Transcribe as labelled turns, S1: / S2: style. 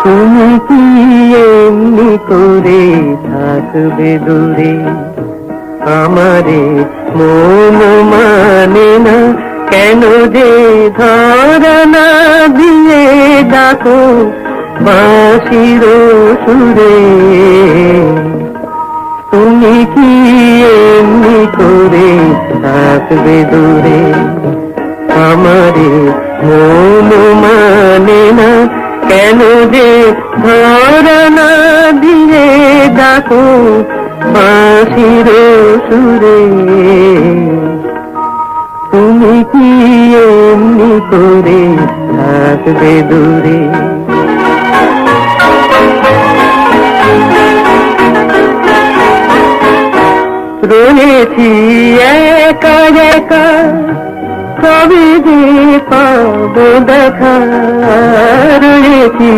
S1: তুমি কি এমনি করে থাকবে দূরে? আমারে মন মানে না কেন যে ধরনা দিয়ে ডাকো বাঁশির সুরে। তুমি কি এমনি করে থাকবে দূরে? আমারে মন মানে না কেন যে ধরনা দিয়ে ডাকো বাঁশির সুরে। তুমি কি এমনি করে থাকবে দূরে? রয়েছি একা একা কবে যে পাবো দেখা, রয়েছি